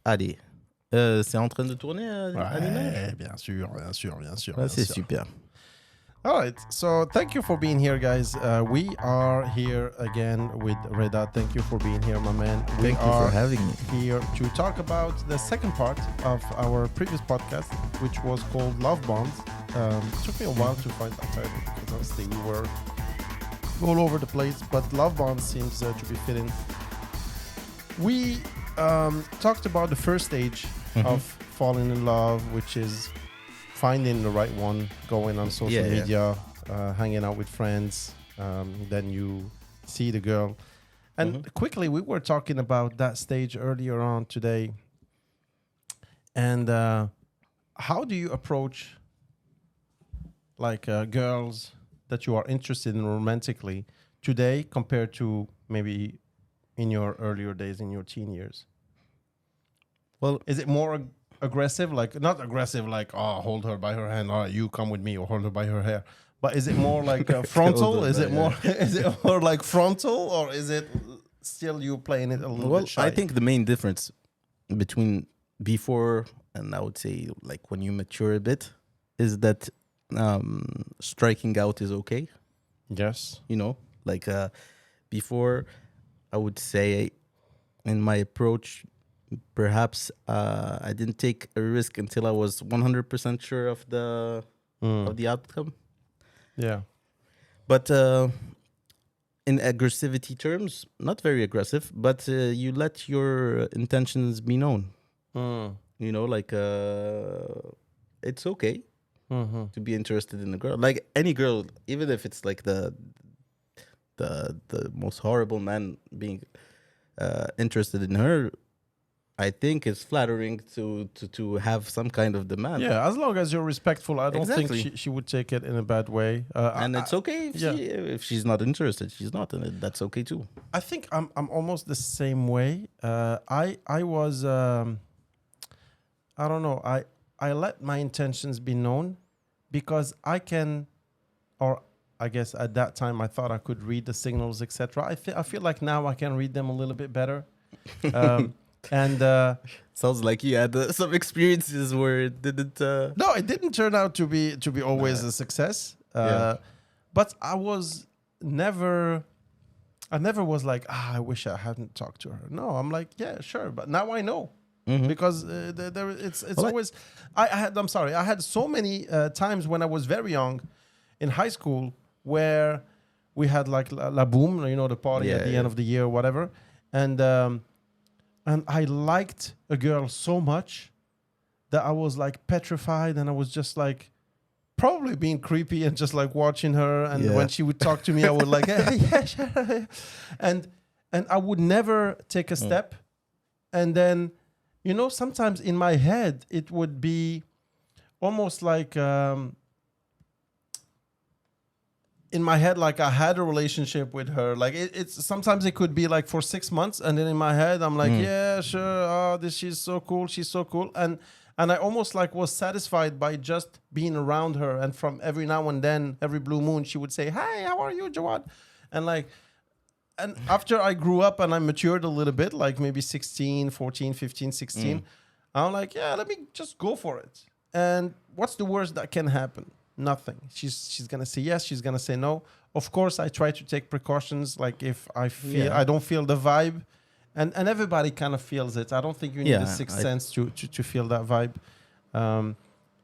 Allez. C'est en train de tourner, Animal? Ouais, bien sûr. Ah, c'est super. All right, so thank you for being here, guys. We are here again with Reda. Thank you for being here, my man. We Thank you for are having me. here to talk about the second part of our previous podcast, which was called Love Bonds. It took me a while to find that title because honestly we were all over the place, but Love Bonds seems to be fitting. We talked about the first stage of falling in love, which is finding the right one, going on social media, hanging out with friends. Then you see the girl. And quickly, we were talking about that stage earlier on today. And how do you approach like girls that you are interested in romantically today compared to maybe in your earlier days, in your teen years? Well, is it more aggressive, like not aggressive, like hold her by her hand, all right, you come with me, or hold her by her hair, but is it more like frontal? Is it more like frontal, or is it still you playing it a little bit shy? I think the main difference between before and I would say like when you mature a bit is that striking out is okay. Yes. You know, like before I would say in my approach, perhaps I didn't take a risk until I was 100% sure of the outcome. Yeah. But in aggressivity terms, not very aggressive, but you let your intentions be known. You know, like it's okay to be interested in a girl. Like any girl, even if it's like the most horrible man being interested in her, I think it's flattering to have some kind of demand. Yeah, as long as you're respectful, I don't Exactly. think she would take it in a bad way. And it's okay if she's not interested. She's not, and that's okay too. I think I'm almost the same way. I was I don't know. I let my intentions be known because I can, or I guess at that time I thought I could read the signals, etc. I feel like now I can read them a little bit better. And sounds like you had some experiences where it didn't. No, it didn't turn out to be always a success. But I never was like, I wish I hadn't talked to her. No, I'm like, yeah, sure, but now I know because it's always. I had so many times when I was very young, in high school, where we had like La Boom, you know, the party at the end of the year or whatever, and I liked a girl so much that I was like petrified, and I was just like probably being creepy and just like watching her. And when she would talk to me, I would like, hey, yeah, sure. And I would never take a step. And then, you know, sometimes in my head, it would be almost like in my head, like I had a relationship with her. Like it's sometimes it could be like for 6 months, and then in my head I'm like, yeah, sure. Oh, she's so cool. She's so cool. And I almost like was satisfied by just being around her. And from every now and then, every blue moon, she would say, "Hi, how are you, Jawad?" And after I grew up and I matured a little bit, like maybe 16, 14, 15, 16, I'm like, yeah, let me just go for it. And what's the worst that can happen? Nothing. She's gonna say yes. She's gonna say no. Of course, I try to take precautions. Like if I feel I don't feel the vibe, and everybody kind of feels it. I don't think you need a sixth sense to feel that vibe.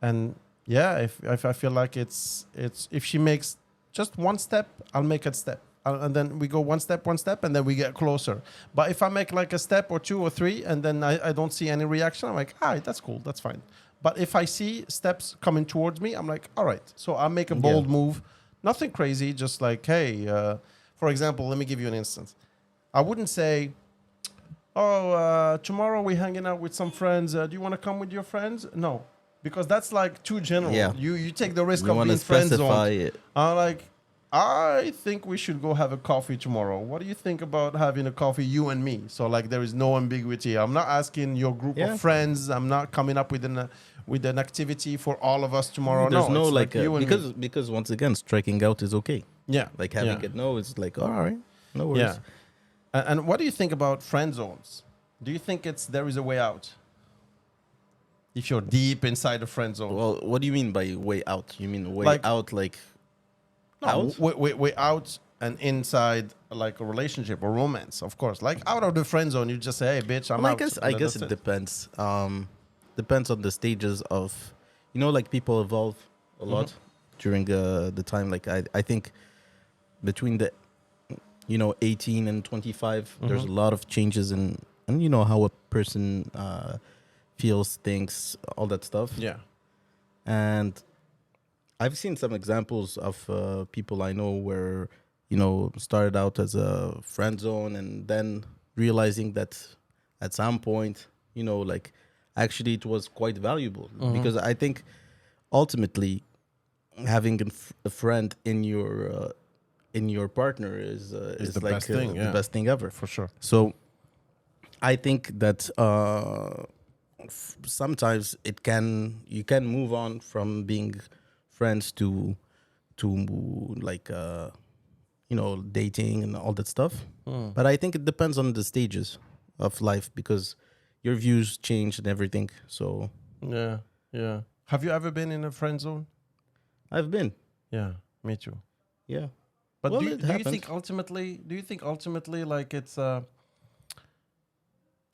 And yeah, if I feel like it's if she makes just one step, I'll make a step, and then we go one step, and then we get closer. But if I make like a step or two or three, and then I don't see any reaction, I'm like, all right, that's cool, that's fine. But if I see steps coming towards me, I'm like, all right. So I'll make a bold move. Nothing crazy, just like, hey, for example, let me give you an instance. I wouldn't say, tomorrow we're hanging out with some friends. Do you want to come with your friends? No, because that's like too general. Yeah. You take the risk You of being friend-zoned. it. I'm like, I think we should go have a coffee tomorrow. What do you think about having a coffee, you and me? So like there is no ambiguity. I'm not asking your group of friends. I'm not coming up with an activity for all of us tomorrow. There's no, it's like you and me. because once again, striking out is okay. Yeah. Like having it no, it's like all right, no worries. Yeah. And what do you think about friend zones? Do you think there is a way out? If you're deep inside the friend zone. Well, what do you mean by way out? You mean way Like- out, like No, out? way out and inside, like a relationship or romance, of course. Like out of the friend zone, you just say, "Hey, bitch, I'm Well, out." I guess That's it depends. Depends on the stages of, like people evolve a lot during the time. Like I think between the 18 and 25, there's a lot of changes in and how a person feels, thinks, all that stuff. Yeah. And I've seen some examples of people I know where started out as a friend zone and then realizing that at some point like actually it was quite valuable, because I think ultimately having a friend in your partner is the like best thing, the best thing ever. For sure. So I think that sometimes you can move on from being friends to like dating and all that stuff. But I think it depends on the stages of life, because your views change and everything. So Yeah. Yeah. Have you ever been in a friend zone? I've been, Yeah, me too. yeah. But Well, do it you happens. think ultimately like it's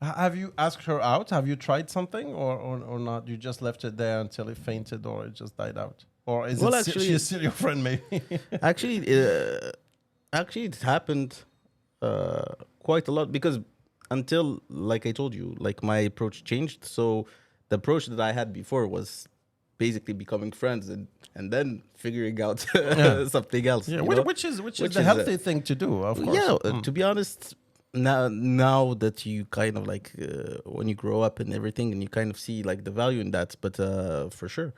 have you asked her out? Have you tried something or not? You just left it there until it fainted or it just died out? Or is Well, it actually- she's still your friend maybe? Actually, it happened quite a lot, because until, like I told you, like my approach changed. So the approach that I had before was basically becoming friends and then figuring out something else. Yeah, you know? which is Which the is, healthy thing to do, of course. Yeah, to be honest, now that you kind of like when you grow up and everything, and you kind of see like the value in that. But for sure,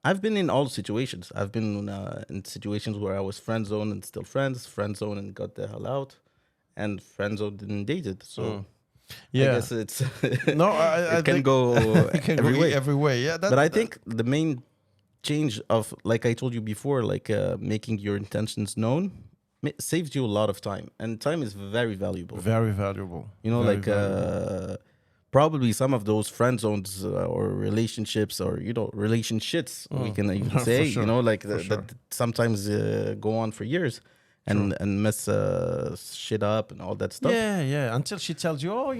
I've been in all situations. I've been in situations where I was friend zone and still friends, friend zone and got the hell out, and friend zone didn't date it. So I Yeah. guess it's No, I it can think go it can every go way. every way. Yeah, But I think the main change of, like I told you before, like making your intentions known saves you a lot of time, and time is very valuable. very valuable. Very Like valuable. probably some of those friend zones or relationships or relationships we can even For say, sure, like for sure. that sometimes go on for years and mess shit up and all that stuff. Yeah, yeah. Until she tells you, oh,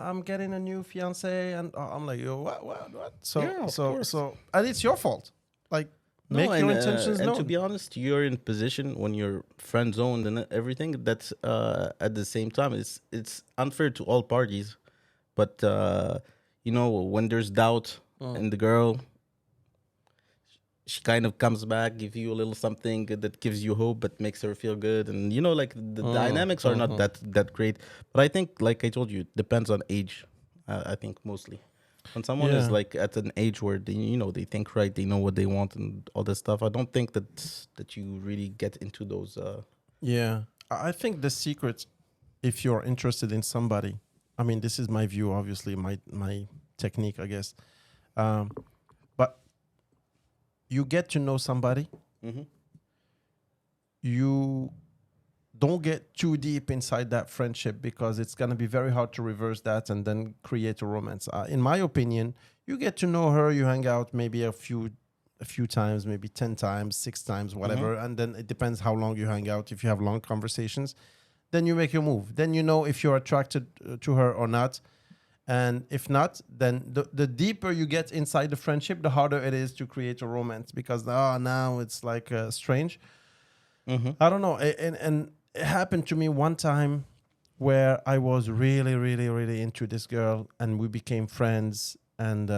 I'm getting a new fiance, and I'm like, yo, what? So, Yeah, of course. and it's your fault. Like, make No, your and, intentions and known. to be honest, you're in position when you're friend zoned and everything that at the same time it's unfair to all parties. But when there's doubt in the girl, she kind of comes back, give you a little something that gives you hope, but makes her feel good, and like the dynamics are not that great. But I think, like I told you, it depends on age. I think mostly. When someone is Yeah. like at an age where they think right, they know what they want and all that stuff, I don't think that you really get into those. Yeah, I think the secret, if you're interested in somebody, I mean, this is my view, obviously, my technique, I guess. But you get to know somebody, you don't get too deep inside that friendship, because it's going to be very hard to reverse that and then create a romance. In my opinion, you get to know her, you hang out maybe a few times, maybe 10 times, 6 times, whatever. And then it depends how long you hang out. If you have long conversations, then you make your move. Then you know if you're attracted to her or not. And if not, then the deeper you get inside the friendship, the harder it is to create a romance, because now it's like strange. I don't know. And it happened to me one time where I was really, really, really into this girl, and we became friends, and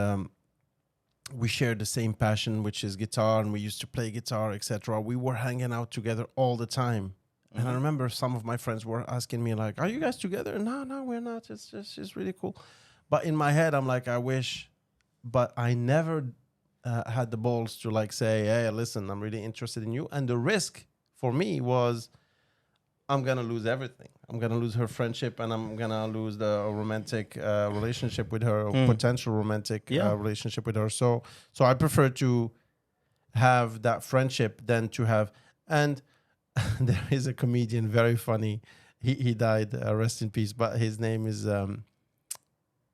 we shared the same passion, which is guitar, and we used to play guitar, etc. We were hanging out together all the time. And I remember some of my friends were asking me like, "Are you guys together?" No, we're not. It's just she's really cool. But in my head, I'm like, I wish, but I never had the balls to like say, "Hey, listen, I'm really interested in you." And the risk for me was, I'm gonna lose everything. I'm gonna lose her friendship, and I'm gonna lose the romantic relationship with her, or potential romantic relationship with her. So I prefer to have that friendship than to have. And there is a comedian, very funny. He died, rest in peace. But his name is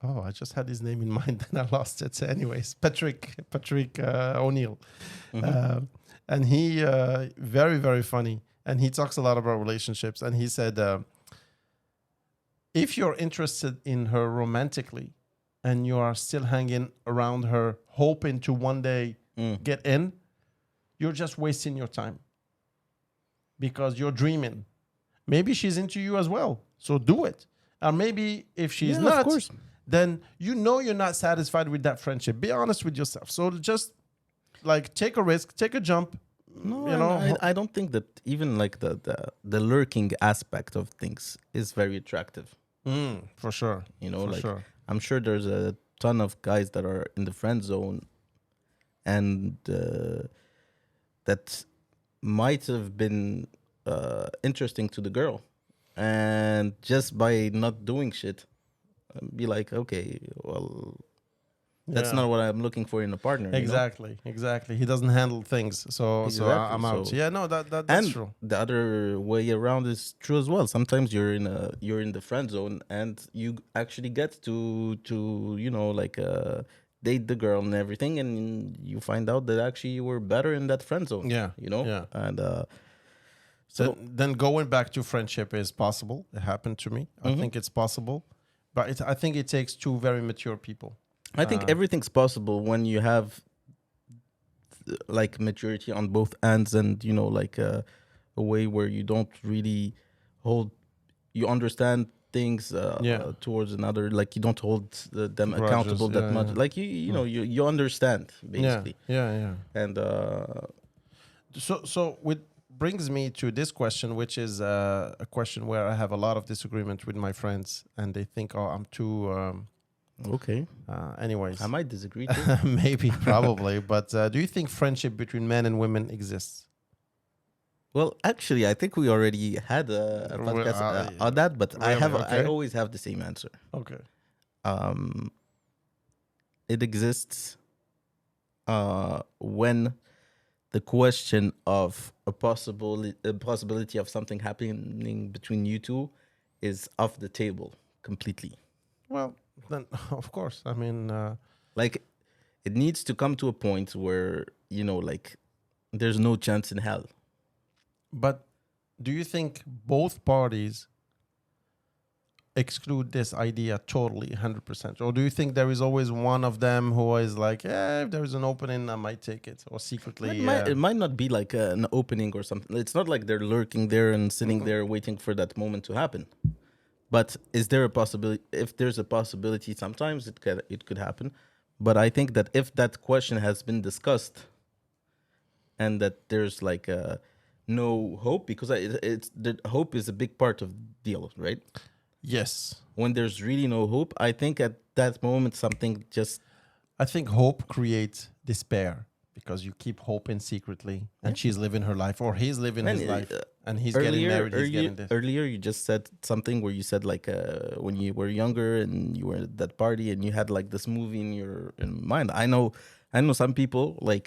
Oh, I just had his name in mind and I lost it. So anyways, Patrick O'Neill. And he, very, very funny. And he talks a lot about relationships. And he said, if you're interested in her romantically and you are still hanging around her, hoping to one day get in, you're just wasting your time because you're dreaming. Maybe she's into you as well. So do it. Or maybe if she's not, of course. then you know you're not satisfied with that friendship. Be honest with yourself. So just like take a risk, take a jump. No, You know, I don't think that even like the lurking aspect of things is very attractive. For sure. You know, For like sure. I'm sure there's a ton of guys that are in the friend zone and that might have been interesting to the girl, and just by not doing shit, be like, okay, well, that's Yeah. not what I'm looking for in a partner. You know? Exactly. He doesn't handle things. So Exactly, I'm out. so- Yeah, no, that's And true. the other way around is true as well. Sometimes you're in the friend zone and you actually get to you know, like date the girl and everything, and you find out that actually you were better in that friend zone. Yeah, You know? yeah. And so Then going back to friendship is possible. It happened to me. I think it's possible. But I think it takes two very mature people. I think everything's possible when you have like maturity on both ends, and you know, like a way where you don't really hold, you understand things towards another, like you don't hold them Grudges, accountable that yeah, much. yeah. Like you know, you understand basically. Yeah. And So with brings me to this question, which is a question where I have a lot of disagreement with my friends, and they think, "Oh, I'm too." okay, Anyways, I might disagree too. maybe, probably, but do you think friendship between men and women exists? Well, actually, I think we already had a Well, podcast on that, but I really? have Okay. I always have the same answer. Okay. It exists when the question of a possibility of something happening between you two is off the table completely. Well, then of course. I mean, Like, it needs to come to a point where, you know, like, there's no chance in hell. but do you think both parties exclude this idea totally, 100%, or do you think there is always one of them who is like, if there is an opening, I might take it, or secretly? It might not be like an opening or something. It's not like they're lurking there and sitting there waiting for that moment to happen. But is there a possibility? If there's a possibility, sometimes it could happen. But I think that if that question has been discussed, and that there's like no hope, because it's the hope is a big part of the deal, right? Yes. When there's really no hope, I think at that moment something just I think hope creates despair because you keep hoping secretly, and she's living her life, or he's living his life, and he's getting married. He's getting this. Earlier, you just said something where you said like when you were younger and you were at that party and you had like this movie in your mind. I know some people like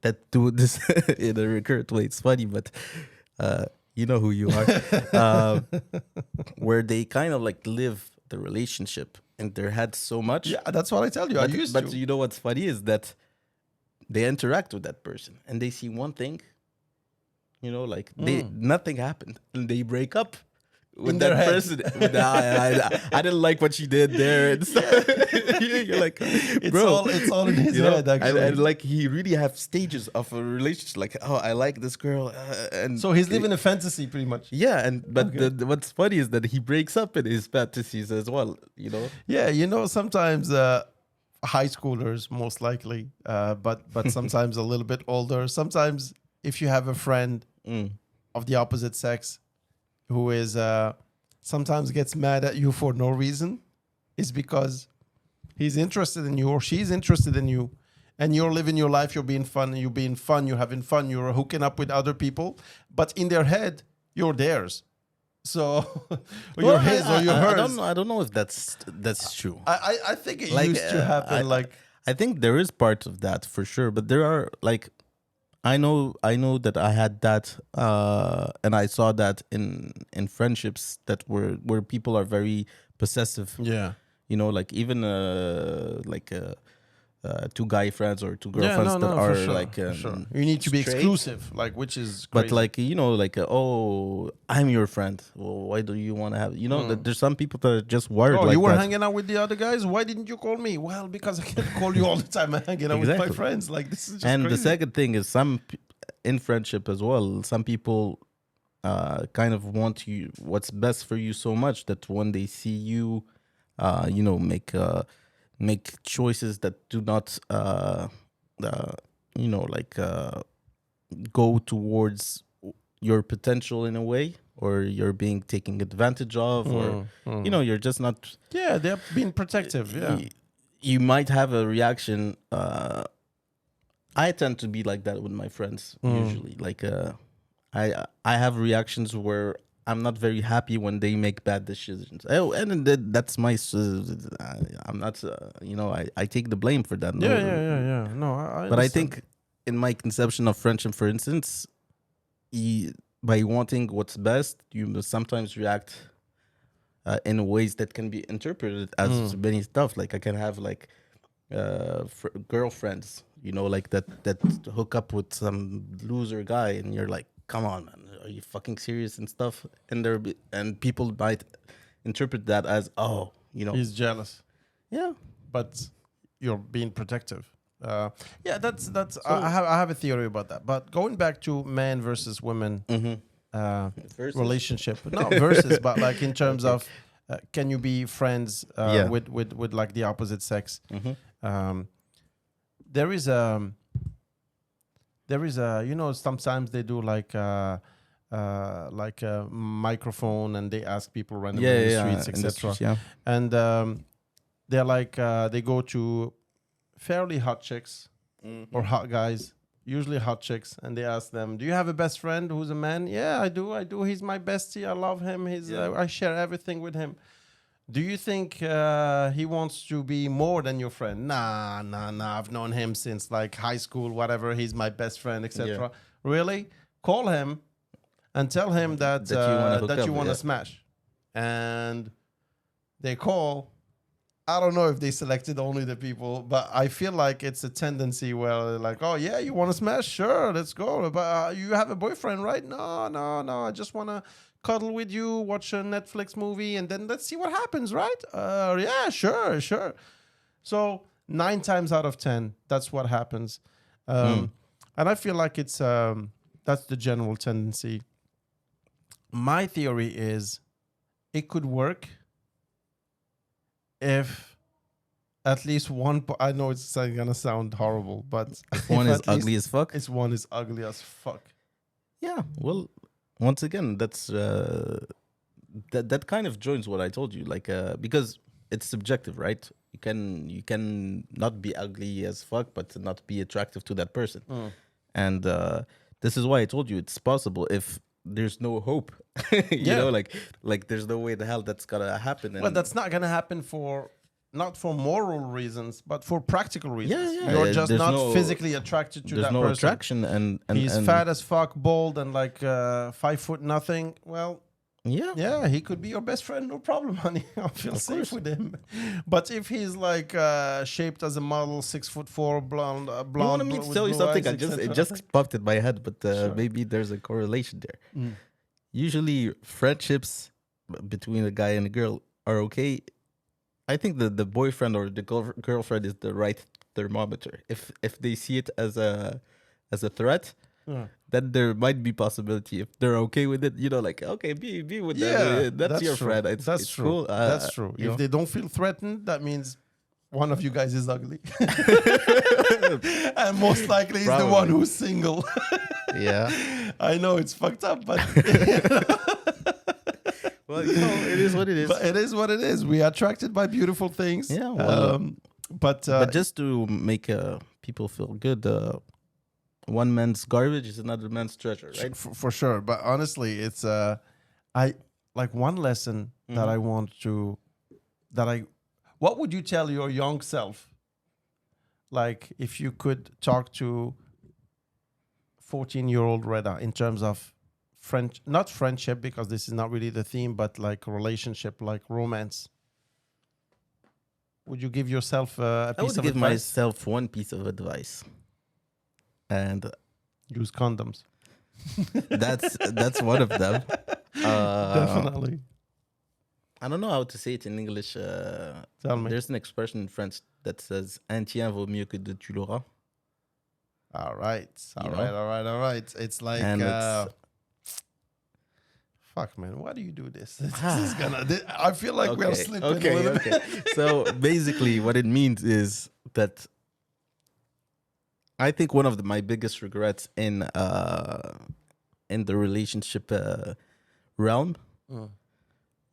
that do this in a recurrent way. It's funny, but you know who you are, where they kind of like live the relationship in their head so much. Yeah, that's what I tell you. But, I used but to. you know what's funny is that they interact with that person and they see one thing, you know, like nothing happened, and they break up with In that their head. person. I didn't like what she did there and stuff. You're like, bro, It's all in his you know, head, actually. and like he really have stages of a relationship. Like, oh, I like this girl, and So he's living a fantasy, pretty much. yeah, but Okay. what's funny is that he breaks up in his fantasies as well. You know, Yeah, sometimes high schoolers, most likely, but sometimes a little bit older. Sometimes if you have a friend of the opposite sex who is sometimes gets mad at you for no reason, is because he's interested in you or she's interested in you, and you're living your life, you're having fun, you're hooking up with other people, but in their head, you're theirs. So, or you're his or you're hers. I don't know if that's true. I think it Like, used to happen. I think there is parts of that for sure, but there are like, I know that I had that, and I saw that in friendships that where people are very possessive. Yeah. You know, like even two guy friends or two Yeah, girlfriends no, that no, are for sure, like for sure. You need to be straight. exclusive, like, which is crazy. But like you know, like oh, I'm your friend. Well, why do you want to have? You know, that there's some people that are just wired Oh, like you were that. hanging out with the other guys. Why didn't you call me? Well, because I can't call you all the time. I'm hanging out with my Exactly. friends. Like, this is just And crazy. the second thing is in friendship as well. Some people kind of want you what's best for you so much that when they see you, you know, make choices that do not, you know, like go towards your potential in a way, or you're being taken advantage of, or you know, you're just not. Yeah, they're being protective. Yeah. You might have a reaction. I tend to be like that with my friends usually. Like I have reactions where I'm not very happy when they make bad decisions. Oh, and that's my. I'm not. You know, I take the blame for that. Yeah. No, But I understand. think in my conception of friendship, for instance, by wanting what's best, you must sometimes react in ways that can be interpreted as many stuff. Like I can have like girlfriends, you know, like that hook up with some loser guy, and you're like, come on, man, are you fucking serious and stuff? And and people might interpret that as, oh, you know, He's jealous, yeah, but you're being protective. Yeah, that's. I have a theory about that. But going back to men versus women Versus? relationship, not versus, but like in terms Okay. of can you be friends Yeah. with like the opposite sex? There is a you know, sometimes they do like a microphone and they ask people randomly in the streets, in the etc. streets, yeah. And they're like they go to fairly hot chicks or hot guys, usually hot chicks, and they ask them, do you have a best friend who's a man? Yeah, I do. He's my bestie. I love him. I share everything with him. Do you think he wants to be more than your friend? Nah. I've known him since like high school, whatever. He's my best friend, etc. Yeah. Really? Call him and tell him that That you wanna hook that you up, want to yeah. smash. And they call. I don't know if they selected only the people, but I feel like it's a tendency where they're like, oh yeah, you want to smash? Sure, let's go. But you have a boyfriend, right? No. I just want to cuddle with you, watch a Netflix movie, and then let's see what happens, right? Yeah, sure. So 9 times out of 10, that's what happens. And I feel like it's that's the general tendency. My theory is it could work if at least one. I know it's gonna sound horrible, but If one is ugly as fuck. It's one is ugly as fuck. Yeah, well, once again, that's that kind of joins what I told you, like because it's subjective, right? You can not be ugly as fuck, but not be attractive to that person, and this is why I told you it's possible if there's no hope, you know, like there's no way the hell that's gonna happen. Well, that's not gonna happen not for moral reasons, but for practical reasons. Yeah. You're just There's not no- physically attracted to there's that no person. attraction, and He's and fat as fuck, bald, and like 5 foot nothing. Well, yeah, he could be your best friend, no problem, honey. I feel Of safe course. with him. But if he's like shaped as a model, 6'4", blonde, You want me to with tell you blue something? eyes, It etc. just popped in my head, but Sure. maybe there's a correlation there. Usually, friendships between a guy and a girl are okay. I think the boyfriend or the girlfriend is the right thermometer. If they see it as a threat, then there might be possibility. If they're okay with it, you know, like okay, be with them. That's your true. friend. That's it's true. cool. That's true. you If know. they don't feel threatened, that means one of you guys is ugly, and most likely is the Probably. one who's single. Yeah. I know it's fucked up, but Well, you know, it is what it is. but it is what it is. We are attracted by beautiful things. Yeah, well, but But just to make people feel good, one man's garbage is another man's treasure, right? for sure. But honestly, it's I like one lesson that I want to what would you tell your young self? Like if you could talk to 14-year-old Reda in terms of not friendship, because this is not really the theme, but like relationship, like romance. would you give yourself a I piece would of give advice? myself one piece of advice, and Use condoms. that's one of them. Definitely. I don't know how to say it in English. Tell me. There's an expression in French that says "un tien vaut mieux que deux tu l'auras," All right. You All right. It's like, and it's fuck, man. Why do you do this? This is gonna. I feel like we are slipping a okay, little okay. bit. So basically, what it means is that I think one of my biggest regrets in the relationship realm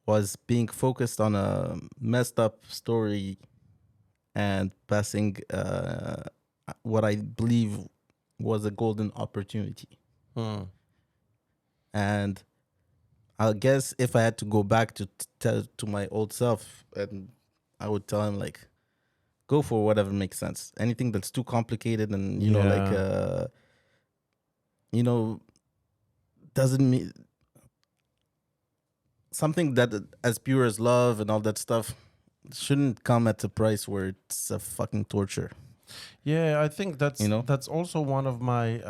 was being focused on a messed up story and passing what I believe was a golden opportunity. And I guess if I had to go back to tell to my old self, and I would tell him like, go for whatever makes sense. Anything that's too complicated and doesn't mean something that as pure as love and all that stuff shouldn't come at a price where it's a fucking torture. Yeah, I think that's You know? that's also one of my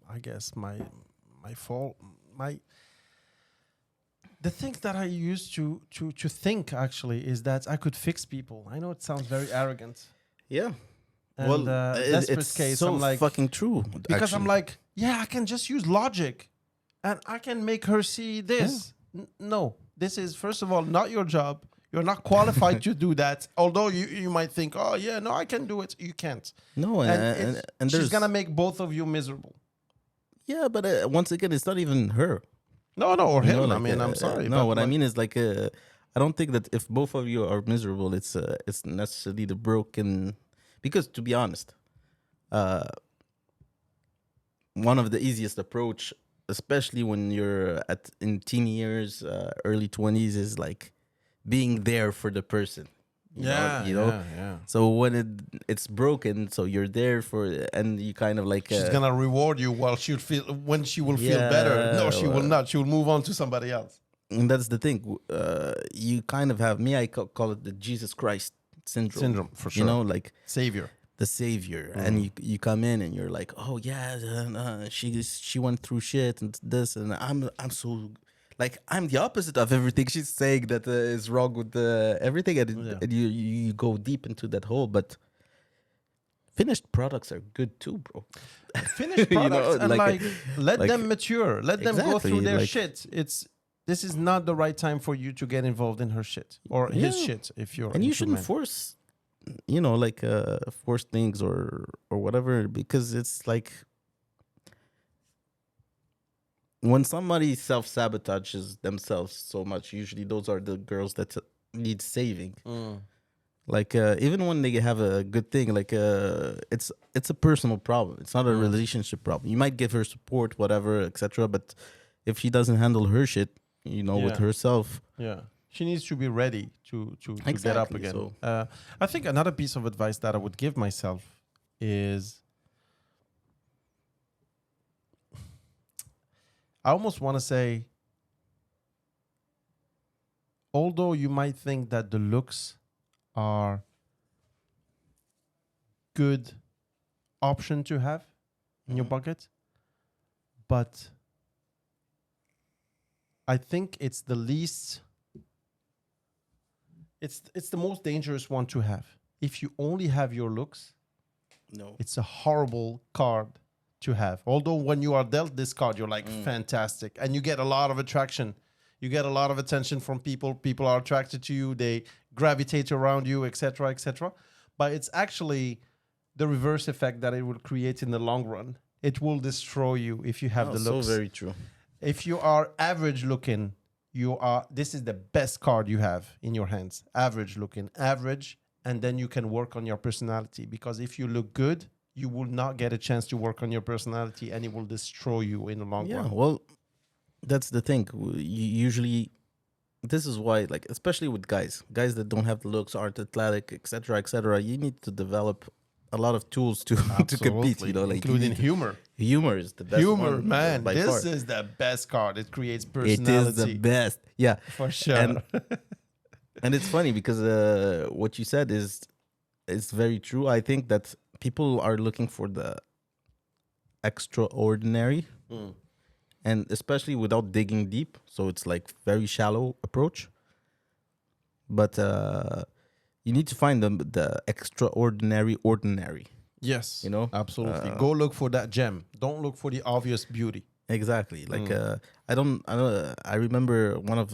I guess my fault, the things that I used to think actually is that I could fix people. I know it sounds very arrogant. Yeah. And Well, desperate it's case, so I'm like, fucking true. because I'm actually. like, yeah, I can just use logic, and I can make her see this. No, this is first of all not your job. You're not qualified to do that. Although you might think, oh yeah, no, I can do it. You can't. No, and She's there's gonna make both of you miserable. yeah, but once again, it's not even her. No, or You him. know, I like, mean, I'm sorry. No, but what I like- mean is like, I don't think that if both of you are miserable, it's necessarily the broken. Because to be honest, one of the easiest approach, especially when you're in teen years, early 20s, is like being there for the person. You know. yeah. So when it's broken, so you're there for, and you kind of like She's gonna reward you while she will feel better. No, she will not. She will move on to somebody else. And that's the thing. You kind of have me. I call it the Jesus Christ syndrome. For sure. You know, like Savior. the savior, and you come in and you're like, oh yeah, she went through shit and this, and I'm so like I'm the opposite of everything she's saying that is wrong with everything, and you go deep into that hole, but. Finished products are good too, bro. Finished products and let like- them mature. Let them go Exactly, through their like- shit. This is not the right time for you to get involved in her shit or his Yeah. shit if you're And you into shouldn't men. force, force things or whatever, because it's like when somebody self-sabotages themselves so much, usually those are the girls that need saving. Like even when they have a good thing, like it's a personal problem. It's not a relationship problem. You might give her support, whatever, etc. But if she doesn't handle her shit, with Yeah. herself, Yeah, she needs to be ready to get up Exactly, again. so- I think another piece of advice that I would give myself is I almost want to say, although you might think that the looks are good option to have in your bucket, but I think it's the least it's the most dangerous one to have. If you only have your looks, no. it's a horrible card to have. Although when you are dealt this card, you're like fantastic, and you get a lot of attraction. You get a lot of attention from people. People are attracted to you. They gravitate around you, etc., etc. But it's actually the reverse effect that it will create in the long run. It will destroy you if you have the looks. So very true. If you are average looking, this is the best card you have in your hands. Average looking, and then you can work on your personality, because if you look good, you will not get a chance to work on your personality, and it will destroy you in the long Yeah, run. well, that's the thing. Usually, this is why, like, especially with guys that don't have the looks, aren't athletic, etc., you need to develop a lot of tools to compete. Like including humor. Humor is the best. Humor, one, man. by This far. is the best card. It creates It personality. is the best. Yeah, For sure. And And it's funny because what you said is very true. I think that people are looking for the extraordinary, and especially without digging deep. So it's like very shallow approach. But you need to find the extraordinary ordinary. Yes, You know, absolutely. Go look for that gem. Don't look for the obvious beauty. exactly. Like I remember one of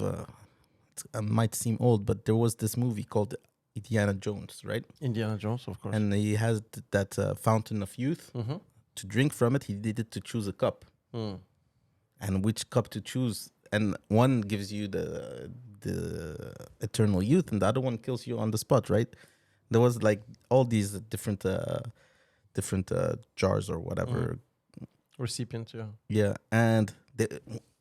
it might seem old, but there was this movie called Indiana Jones, right? Indiana Jones, of course. And he has that fountain of youth. To drink from it, he needed to choose a cup, and which cup to choose. And one gives you the eternal youth, and the other one kills you on the spot, right? There was like all these different jars or whatever. Recipient, yeah. Yeah, and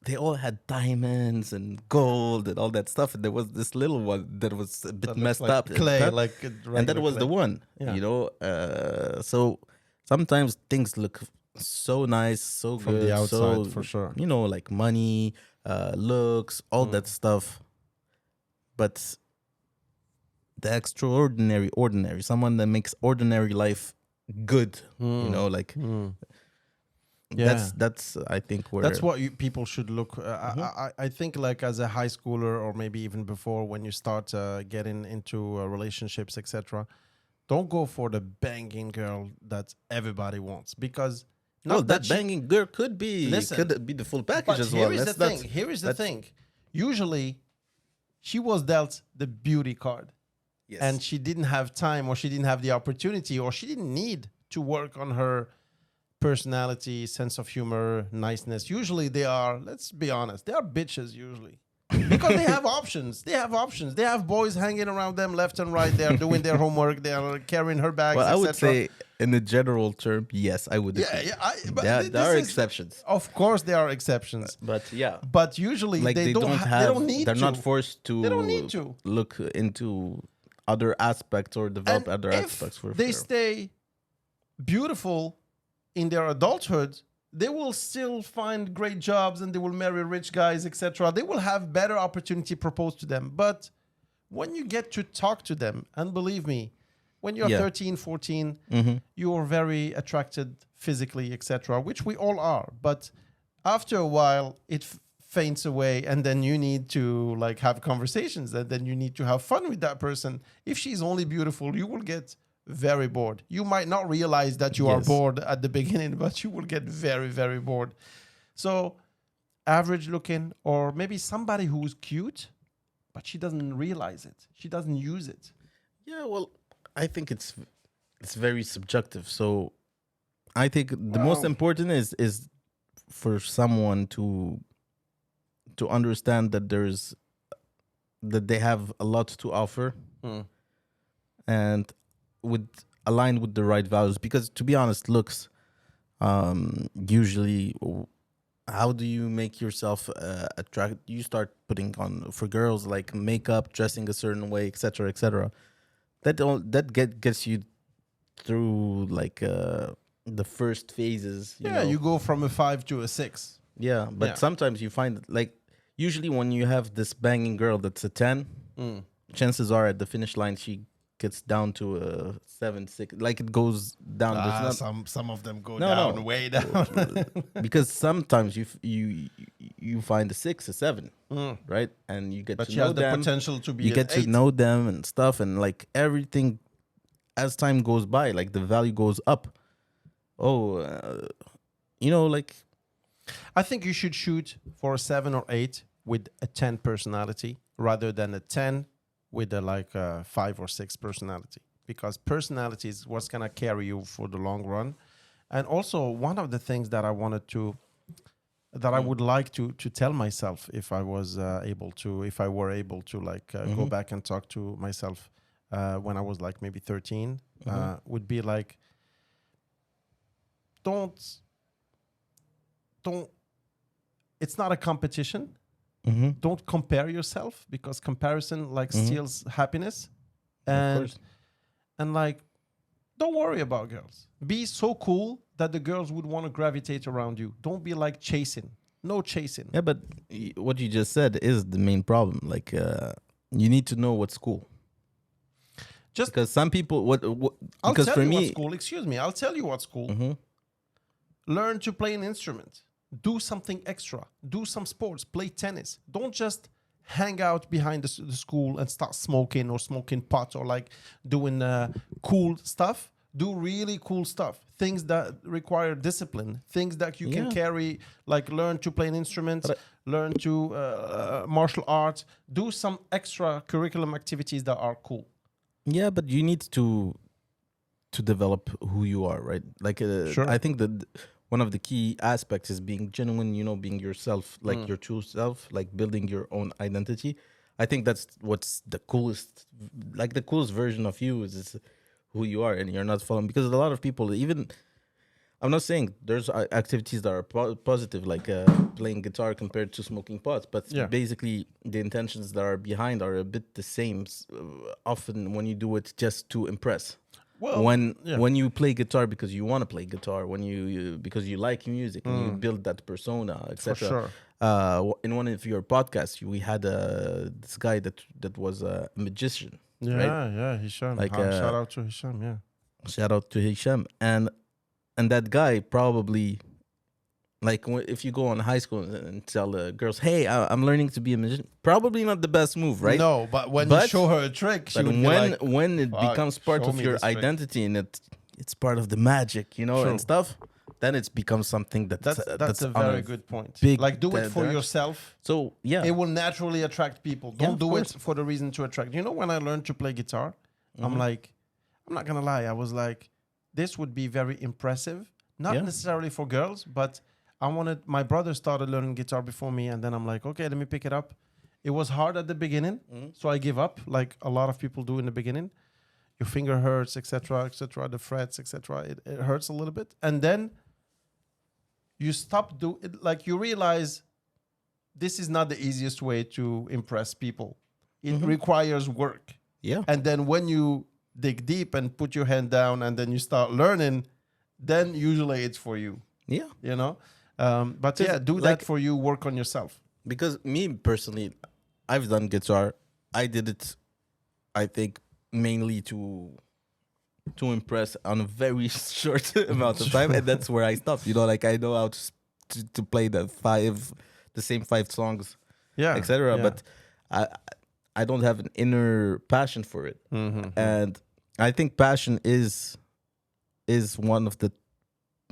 they all had diamonds and gold and all that stuff. And there was this little one that was a bit That messed looks like up, clay, cut, like and that was the one. Yeah. You know, so sometimes things look so nice, so From good, the outside, so, for sure. You know, like money, looks, all that stuff. But the extraordinary, ordinary, someone that makes ordinary life good. You know, like Yeah. that's I think where That's what people should look. I think like as a high schooler or maybe even before when you start getting into relationships, etc. Don't go for the banging girl that everybody wants because no, that she- banging girl could be Listen, the full package But as well. here is the thing. Here is the thing. Usually, she was dealt the beauty card, Yes. and she didn't have time, or she didn't have the opportunity, or she didn't need to work on her personality, sense of humor, niceness. Usually, they are. Let's be honest. They are bitches usually. Because they have options. They have options. They have boys hanging around them left and right. They are doing their homework. They are carrying her bags. well, I would etc. say in the general term, yes, I would. Yeah, agree. yeah. But There this are is- exceptions, Of course, there are exceptions. but yeah, But usually, like they don't have. they don't need they're to. not forced to. They don't need to. look into other aspects or develop And other if aspects for they sure. stay beautiful in their adulthood, they will still find great jobs and they will marry rich guys, etc. They will have better opportunity proposed to them. But when you get to talk to them, and believe me, when you're Yeah. 13, 14, you're very attracted physically, etc., which we all are. But after a while, it faints away, and then you need to like have conversations, and then you need to have fun with that person. If she's only beautiful, you will get very bored. You might not realize that you are Yes. bored at the beginning, but you will get very, very bored. So, average looking, or maybe somebody who's cute, but she doesn't realize it. She doesn't use it. Yeah, well, I think it's very subjective. So I think the most important is for someone to understand that that they have a lot to offer, and aligned with the right values. Because to be honest, looks usually, how do you make yourself attract? You start putting on, for girls, like makeup, dressing a certain way, etc., etc. That gets you through like the first phases. You go from a 5 to a 6. Yeah, but Yeah. sometimes you find like usually when you have this banging girl that's a 10, chances are at the finish line she gets down to a 7, 6. Like it goes down. There's not, Some of them go No, down, no. way down. because sometimes you find a 6, a 7, right? And you get But to she know has the them. potential to be You an get to 8. know them and stuff, and like everything as time goes by, like the value goes up. Like I think you should shoot for a 7 or 8 with a 10 personality rather than a 10 with a 5 or 6 personality, because personality is what's going to carry you for the long run. And also, one of the things that I wanted to, that I would like to tell myself if I was able to, if I were able to go back and talk to myself when I was like maybe 13, would be like, don't, it's not a competition. Don't compare yourself, because comparison steals happiness. And don't worry about girls. Be so cool that the girls would want to gravitate around you. Don't be like chasing. No chasing. Yeah, but what you just said is the main problem. Like you need to know what's cool. Just Because some people, I'll because tell for you me, what's cool. Excuse me. I'll tell you what's cool. Learn to play an instrument. Do something extra. Do some sports. Play tennis. Don't just hang out behind the school and start smoking or smoking pot or like doing cool stuff. Do really cool stuff. Things that require discipline. Things that you can Yeah. carry. Like learn to play an instrument. Learn to martial arts. Do some extra curriculum activities that are cool. yeah, but you need to develop who you are, right? Like, Sure. I think that one of the key aspects is being genuine, being yourself, like your true self, like building your own identity. I think that's what's the coolest, like the coolest version of you is who you are, and you're not following, because a lot of people, even, I'm not saying there's activities that are positive, like playing guitar compared to smoking pot, but Yeah. basically the intentions that are behind are a bit the same. Often when you do it just to impress. Well, When you play guitar because you want to play guitar, when you because you like music and you build that persona, etc. sure. In one of your podcasts, we had this guy that was a magician. Yeah, right? yeah, Hisham. Like, Shout out to Hisham, yeah. Shout out to Hisham, and that guy probably, like, if you go on high school and tell girls, "Hey, I'm learning to be a magician," probably not the best move, right? No, but when you show her a trick, she But would be like, when it "Fuck, becomes part show of me your this trick." identity and it's part of the magic, True. and stuff, then it's becomes something That's a on very good point. big Like, do it for direction. yourself. So yeah, It will naturally attract people. Yeah, Don't of do it course. for the reason to attract. You know, when I learned to play guitar, I'm like, I'm not gonna lie. I was like, this would be very impressive. Not Yeah. necessarily for girls, but I wanted. My brother started learning guitar before me, and then I'm like, okay, let me pick it up. It was hard at the beginning, so I give up, like a lot of people do in the beginning. Your finger hurts, etc., etc. The frets, etc. It hurts a little bit, and then you stop do it. Like you realize this is not the easiest way to impress people. It requires work. yeah, And then when you dig deep and put your hand down and then you start learning, then usually it's for you, yeah. you know? But Just yeah, do like- that for you, work on yourself. Because me personally, I've done guitar. I did it, I think, mainly to impress on a very short amount of time, and that's where I stopped. Like I know how to play the same 5 songs, Yeah. etc. yeah. But I don't have an inner passion for it, and I think passion is one of the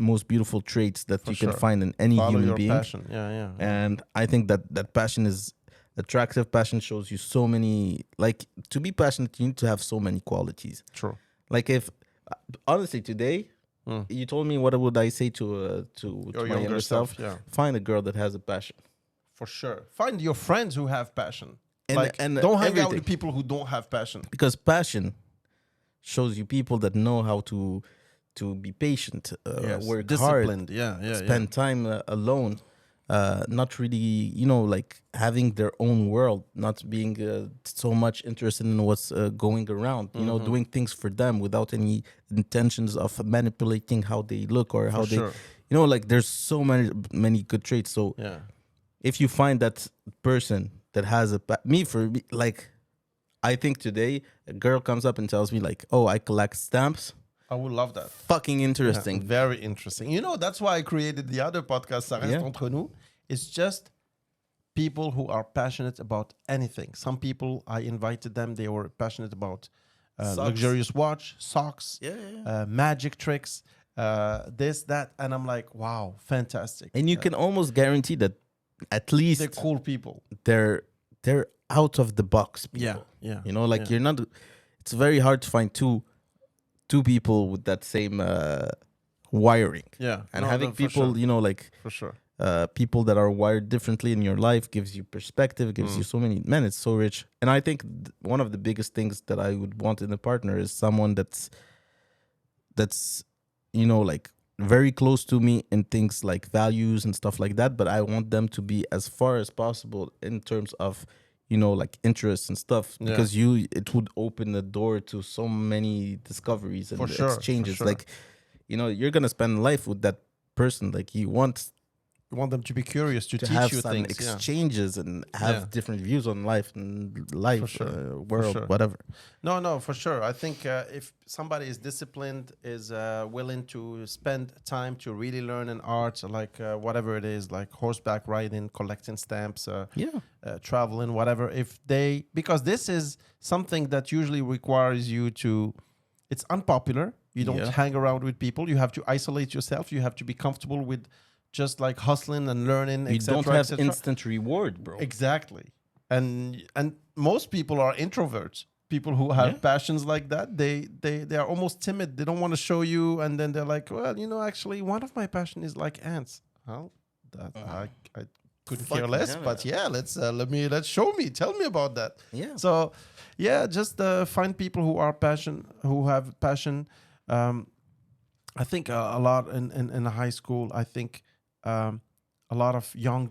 most beautiful traits that you can sure. find in any Follow human your being. passion. Yeah, yeah. And I think that passion is attractive. Passion shows you so many, like, to be passionate, you need to have so many qualities. True. Like, if honestly today you told me, what would I say to Your my younger self? yeah. Find a girl that has a passion. For sure. Find your friends who have passion. And don't hang out everything. with people who don't have passion. Because passion shows you people that know how to be patient, work disciplined. hard, Yeah, spend time alone, not really, like having their own world, not being so much interested in what's going around, doing things for them without any intentions of manipulating how they look or how sure. they, like there's so many good traits. So Yeah. if you find that person that has like, I think today a girl comes up and tells me like, oh, I collect stamps. I would love that. Fucking interesting. Very interesting. You know, that's why I created the other podcast, Ça reste Yeah. entre nous. It's just people who are passionate about anything. Some people, I invited them, they were passionate about luxurious watch, socks, magic tricks, this, that. And I'm like, wow, fantastic. And you can almost guarantee that at least They're cool people. they're out of the box people. Yeah. Like you're not, it's very hard to find two people with that same wiring. Yeah. And No, having for people, sure. like For sure. people that are wired differently in your life gives you perspective, gives you so many, man, it's so rich. And I think one of the biggest things that I would want in a partner is someone that's like very close to me in things like values and stuff like that, but I want them to be as far as possible in terms of like interests and stuff, because it would open the door to so many discoveries and exchanges. sure. Like, you're gonna spend life with that person. Like, you want You want them to be curious, to teach have you some things. exchanges and have Yeah. different views on life and life, For sure. For world, sure. whatever. No, for sure. I think if somebody is disciplined, is willing to spend time to really learn an art, like whatever it is, like horseback riding, collecting stamps, Yeah. traveling, whatever. If they, because this is something that usually requires you to, it's unpopular. You don't Yeah. hang around with people. You have to isolate yourself. You have to be comfortable with just like hustling and learning, You etc. don't have etc. instant reward, bro. Exactly. And most people are introverts. People who have Yeah. passions like that, they are almost timid. They don't want to show you, and then they're like, well, actually, one of my passion is like ants. Well, that I couldn't care Fucking less, hell, but yeah. yeah, let's show me. Tell me about that. Yeah. So, yeah, just find people who have passion. I think a lot in high school. I think a lot of young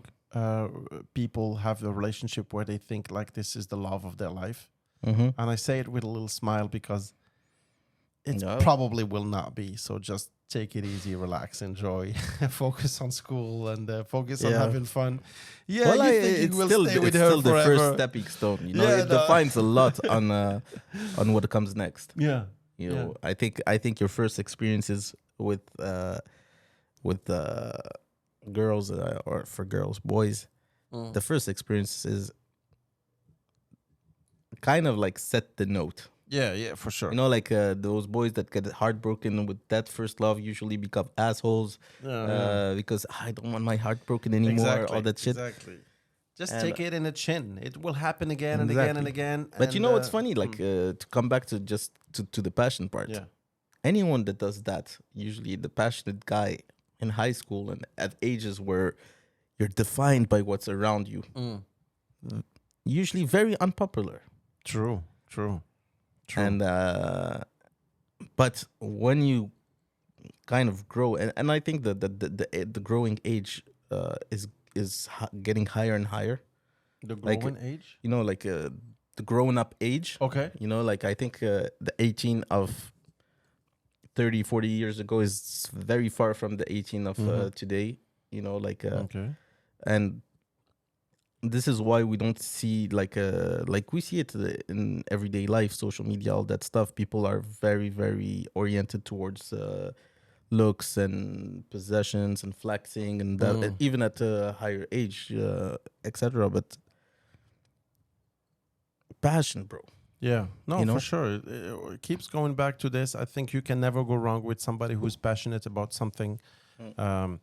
people have a relationship where they think like this is the love of their life, Mm-hmm. and I say it with a little smile because it No. probably will not be. So just take it easy, relax, enjoy, focus on school, and focus on Yeah. having fun. Yeah, Well, you think you will stay with it's her still the forever? first stepping stone. You know, Yeah, it no. defines a lot on what comes next. Yeah, You know, I think your first experiences with girls or for girls, boys, the first experiences kind of like set the note. yeah, for sure. You know, like those boys that get heartbroken with that first love usually become assholes because I don't want my heart broken anymore. All that shit. Exactly. Just And- take it in the chin. It will happen again and again and Exactly. again. But you and, know what's funny? Like to come back to just to the passion part. Yeah. Anyone that does that, usually the passionate guy in high school and at ages where you're defined by what's around you, usually very unpopular. True. And but when you kind of grow, and I think that the growing age getting higher and higher. The like- growing age? You know, like the growing up age. Okay. You know, like I think the 18 of 30, 40 years ago is very far from the 18 of today. You know, like Okay. and this is why we don't see like we see it in everyday life, social media, all that stuff. People are very, very oriented towards looks and possessions and flexing and that, even at a higher age, etc. But passion, bro. Yeah. No, You know? for sure. It keeps going back to this. I think you can never go wrong with somebody who's passionate about something. So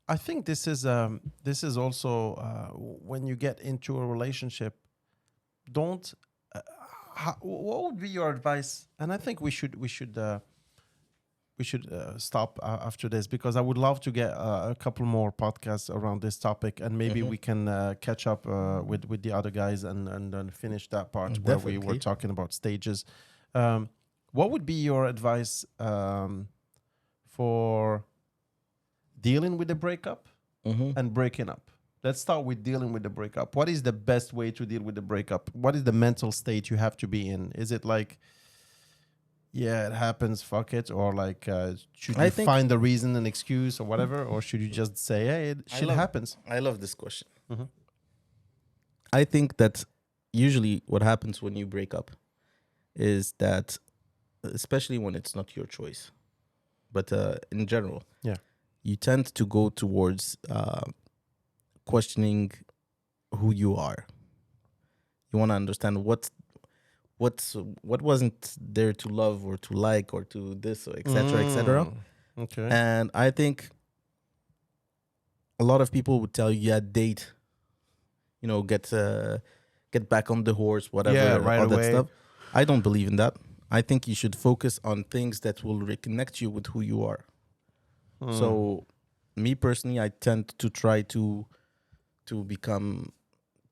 I think this is also when you get into a relationship, don't. What would be your advice? And I think we should stop after this because I would love to get a couple more podcasts around this topic, and maybe we can catch up with the other guys and then finish that part where we were Definitely. talking about stages. What would be your advice for dealing with the breakup and breaking up? Let's start with dealing with the breakup. What is the best way to deal with the breakup? What is the mental state you have to be in? Is it like, yeah, it happens, fuck it, or like should I you think- find a reason, an excuse, or whatever, or should you just say, hey, shit happens? I love this question. I think that usually what happens when you break up is that, especially when it's not your choice, but in general, you tend to go towards questioning who you are. You want to understand what wasn't there to love or to like or to this, or etc. etc. Okay. And I think a lot of people would tell you, yeah, date, you know, get back on the horse, whatever, Yeah, right all away. that stuff. I don't believe in that. I think you should focus on things that will reconnect you with who you are. So, me personally, I tend to try to become,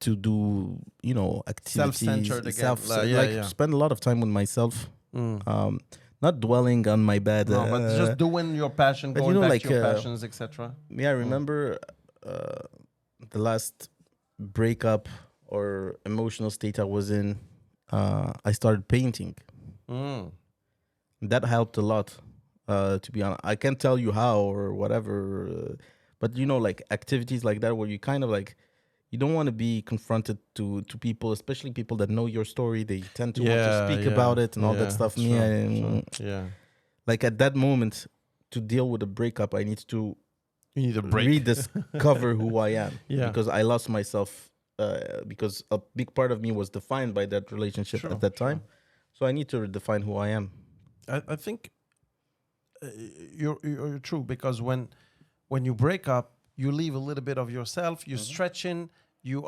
to do, you know, activities, Self-centered again. spend a lot of time with myself. Not dwelling on my bad. No, but just doing your passion, but going you know, back to like, your passions, etc. Yeah, I remember the last breakup or emotional state I was in. I started painting. That helped a lot To be honest, I can't tell you how or whatever, but you know, like activities like that where you kind of like you don't want to be confronted to people, especially people that know your story. They tend to want to speak about it and all that stuff. Me, yeah. like at that moment, to deal with a breakup, I need to You need a break. rediscover who I am. Yeah. Because I lost myself. Because a big part of me was defined by that relationship at that time. So I need to redefine who I am. I think you're true, because when you break up, you leave a little bit of yourself. You're stretching. You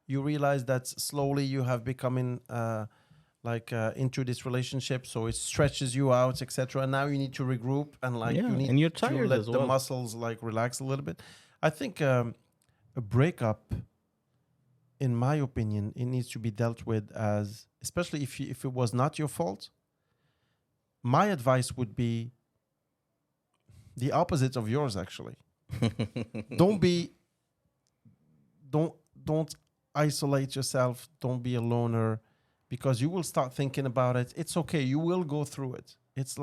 realize that slowly you have becoming into this relationship, so it stretches you out, etc. And now you need to regroup and you need and you're to tired let as the well. muscles relax a little bit. I think a breakup, in my opinion, it needs to be dealt with as, especially if it was not your fault. My advice would be the opposite of yours, actually. Don't isolate yourself. Don't be a loner, because you will start thinking about it. It's okay. You will go through it. It's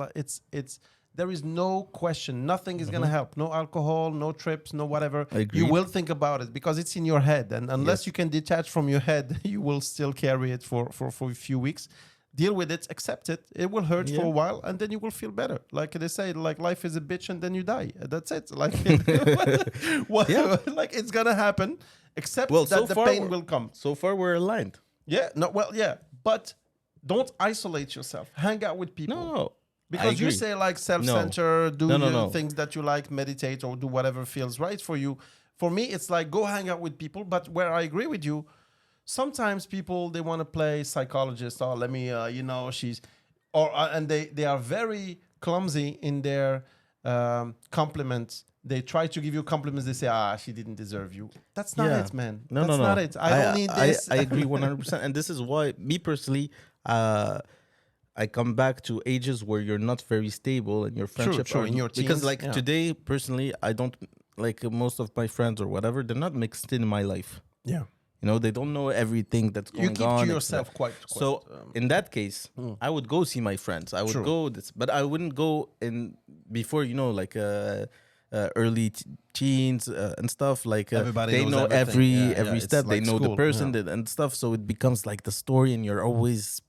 there is no question. Nothing is going to help. No alcohol, no trips, no whatever. You will think about it because it's in your head. And unless you can detach from your head, you will still carry it for a few weeks. Deal with it, accept it. It will hurt for a while, and then you will feel better. Like they say, like life is a bitch, and then you die. That's it. Like, like it's gonna happen. Accept that the pain will come. So far, we're aligned. Yeah. No. Well. Yeah. But don't isolate yourself. Hang out with people. No. Because you say like self-center, do things that you like, meditate, or do whatever feels right for you. For me, it's like go hang out with people. But where I agree with you, sometimes people, they want to play psychologist. Oh, let me, she's, and they are very clumsy in their compliments. They try to give you compliments. They say, she didn't deserve you. That's not it, man. That's not it. I don't need this. I agree 100%. And this is why, me personally, I come back to ages where you're not very stable in your friendship. True, in your teens. Because today, personally, I don't, like most of my friends or whatever, they're not mixed in my life. Yeah. You know, they don't know everything that's going on. You keep to yourself quite. So in that case, I would go see my friends. I would go but I wouldn't go in before, early teens and stuff. Like everybody they know everything. every step. They know the person and stuff. So it becomes like the story, and you're always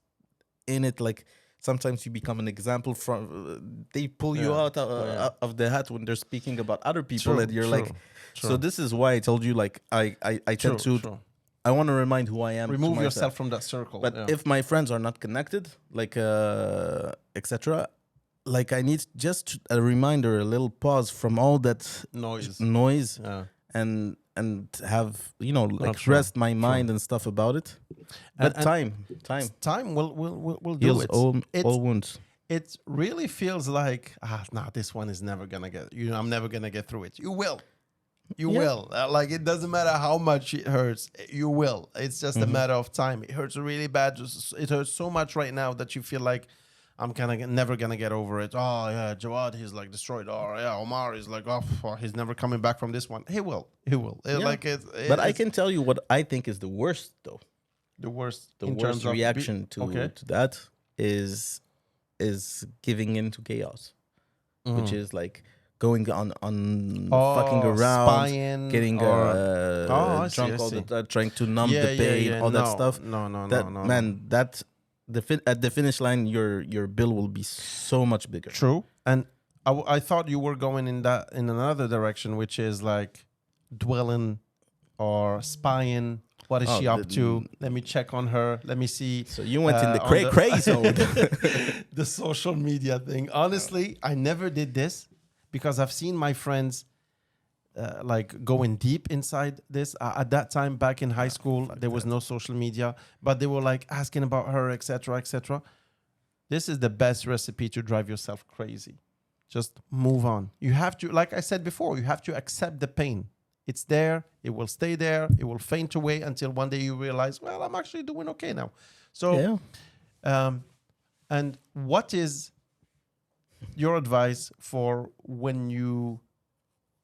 in it. Like sometimes you become an example from. They pull you out of the hat when they're speaking about other people, and you're like. So this is why I told you, like I tend to. I want to remind who I am. Remove yourself from that circle. But if my friends are not connected, like etc., like I need just a reminder, a little pause from all that noise, and have rest my mind and stuff about it. But time will do it. All wounds. It really feels like this one is never gonna get. I'm never gonna get through it. You will. You will. Like, it doesn't matter how much it hurts. You will. It's just a matter of time. It hurts really bad. It hurts so much right now that you feel like I'm never going to get over it. Oh, yeah, Jawad, he's like destroyed. Oh, yeah, Omar is like, he's never coming back from this one. He will. But I can tell you what I think is the worst, though. The worst reaction to that is giving in to chaos, which is like going on fucking around, spying, getting drunk all the time, trying to numb the pain, all that stuff. No. Man, at the finish line, your bill will be so much bigger. True. And I thought you were going in another direction, which is like dwelling or spying. What is she up to? Let me check on her. Let me see. So you went in the cray zone. The social media thing. Honestly, I never did this. Because I've seen my friends going deep inside this. At that time, back in high school, there was no social media, but they were like asking about her, etc., etc. This is the best recipe to drive yourself crazy. Just move on. You have to, like I said before, you have to accept the pain. It's there. It will stay there. It will faint away until one day you realize, well, I'm actually doing okay now. So, and what is your advice for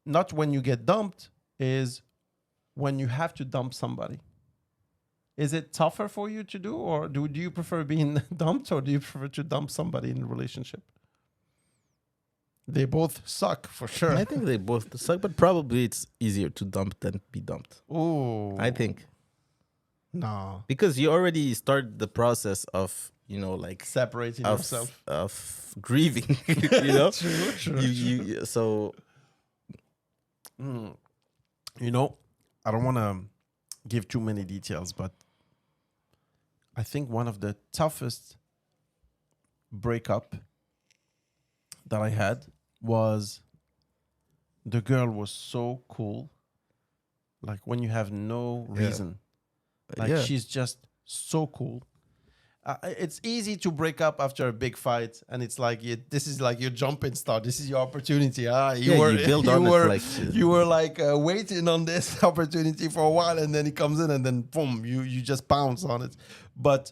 not when you get dumped, is when you have to dump somebody? Is it tougher for you to do, or do you prefer being dumped, or do you prefer to dump somebody in a relationship? They both suck for sure. I think they both suck, but probably it's easier to dump than be dumped. Oh, I think. No. Because you already started the process of, like Separating yourself. Of grieving, you know? True. So I don't want to give too many details, but I think one of the toughest breakup that I had was the girl was so cool. Like when you have no reason. Like she's just so cool. It's easy to break up after a big fight, and it's like this is like your jumping start. This is your opportunity. You were like waiting on this opportunity for a while, and then it comes in, and then boom, you just bounce on it. But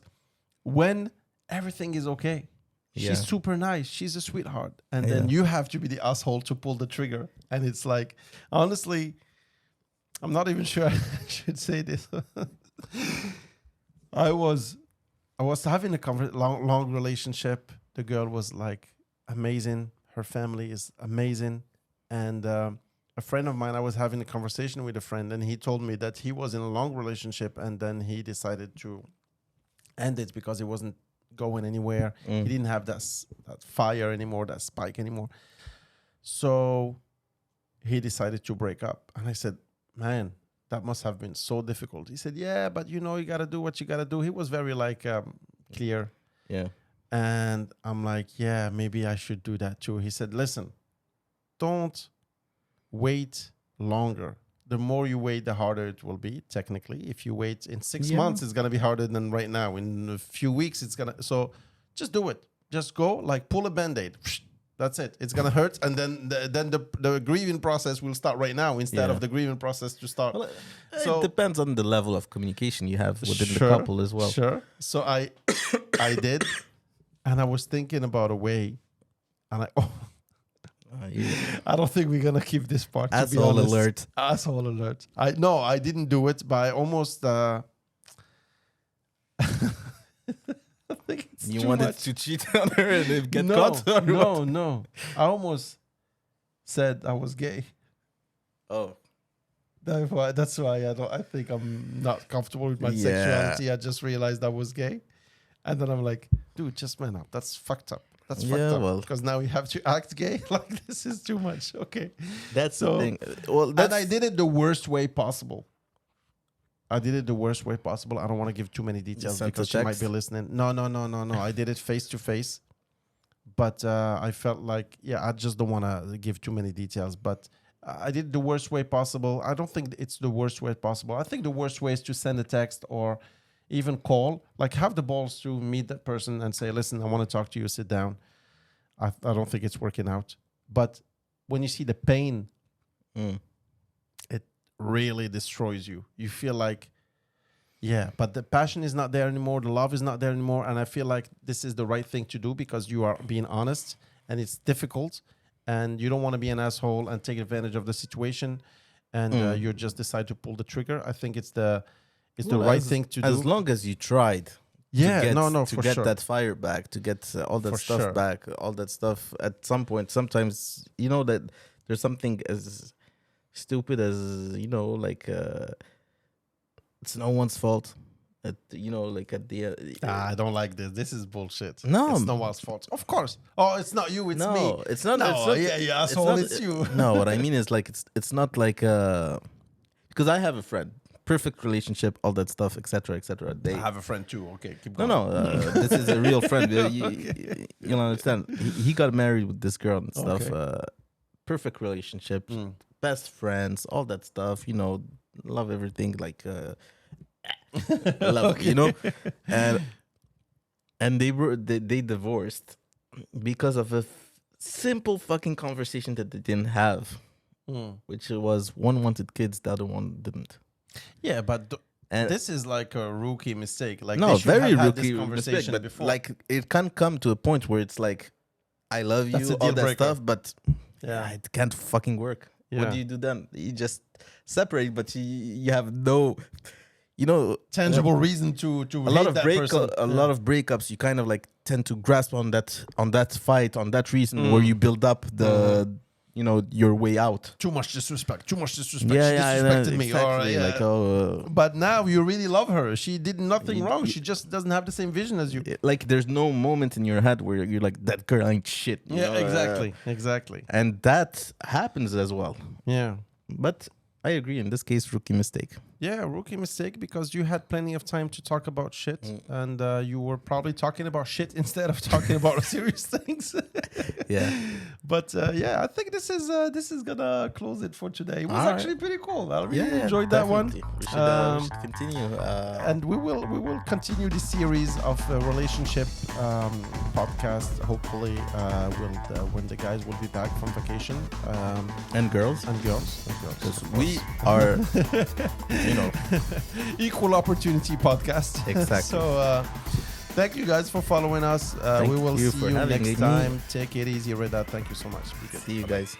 when everything is okay, she's super nice. She's a sweetheart, and then you have to be the asshole to pull the trigger. And it's like, honestly, I'm not even sure I should say this. I was having a long relationship. The girl was like amazing. Her family is amazing. And a friend of mine, I was having a conversation with a friend, and he told me that he was in a long relationship, and then he decided to end it because it wasn't going anywhere. He didn't have that fire anymore, that spike anymore. So he decided to break up. And I said, man, that must have been so difficult. He said, yeah, but you got to do what you got to do. He was very like clear. Yeah. And I'm like, yeah, maybe I should do that too. He said, listen, don't wait longer. The more you wait, the harder it will be, technically. If you wait in 6 months, it's going to be harder than right now. In a few weeks, it's going to... So just do it. Just go, like pull a Band-Aid. That's it. It's going to hurt. And then the grieving process will start right now instead of the grieving process to start. Well, it depends on the level of communication you have within the couple as well. Sure. So I did. And I was thinking about a way. And I don't think we're going to keep this part. Asshole alert. Asshole alert. I didn't do it, but I almost... I think it's you too wanted much. to cheat on her and get caught? No. I almost said I was gay. Oh. That's why I think I'm not comfortable with my sexuality. I just realized I was gay. And then I'm like, dude, just man up. That's fucked up. That's fucked up. Well, because now we have to act gay. Like, this is too much. Okay. That's the thing. Well, and I did it the worst way possible. I don't want to give too many details because she might be listening. No. I did it face to face. But I felt like, I just don't want to give too many details. But I did the worst way possible. I don't think it's the worst way possible. I think the worst way is to send a text or even call. Like, have the balls to meet that person and say, listen, I want to talk to you. Sit down. I don't think it's working out. But when you see the pain, it really destroys you. You feel like, but the passion is not there anymore. The love is not there anymore. And I feel like this is the right thing to do because you are being honest and it's difficult and you don't want to be an asshole and take advantage of the situation. And you just decide to pull the trigger. I think it's the right thing to do. As long as you tried. To get that fire back, to get all that stuff back, all that stuff at some point. Sometimes, that there's something as stupid as, like... it's no one's fault. Like at the I don't like this. This is bullshit. No, it's no one's fault. Of course. Oh, it's not you. It's me. No, it's not. No, it's not, you asshole. It's you. No, what I mean is like it's not like because I have a friend, perfect relationship, all that stuff, etc., etc. I have a friend too. Okay, keep going. No. This is a real friend. You'll understand. He got married with this girl and stuff. Okay. Perfect relationship, best friends, all that stuff. Love everything. Like. Love, and they divorced because of a simple fucking conversation that they didn't have, which was one wanted kids, the other one didn't. Yeah, but this is like a rookie mistake. Like, no, they should very have had rookie this conversation mistake, but before. like it can come to a point where it's like, I love That's you, a all deal that breaker. stuff, but it can't fucking work. Yeah. What do you do then? You just separate, but you have no. you know, tangible reason to a hate lot of that person. a lot of breakups. You kind of like tend to grasp on that fight, on that reason where you build up the you know your way out. Too much disrespect. She Yeah, disrespected me. exactly. Or, Like oh. but now you really love her. She did nothing wrong. She just doesn't have the same vision as you. Like there's no moment in your head where you're like that girl ain't shit. You know? Exactly. And that happens as well. Yeah. But I agree. In this case, rookie mistake. Yeah, rookie mistake because you had plenty of time to talk about shit, and you were probably talking about shit instead of talking about serious things. Yeah. But yeah, I think this is gonna close it for today. It was All actually pretty cool. I really Yeah, enjoyed that one. We should continue. And we will continue this series of relationship podcast. Hopefully, when the guys will be back from vacation. And girls. Because We are, you know, equal opportunity podcast. Exactly. So thank you guys for following us. We will see you next time. Take it easy, Reda. Thank you so much. Be good. See you guys.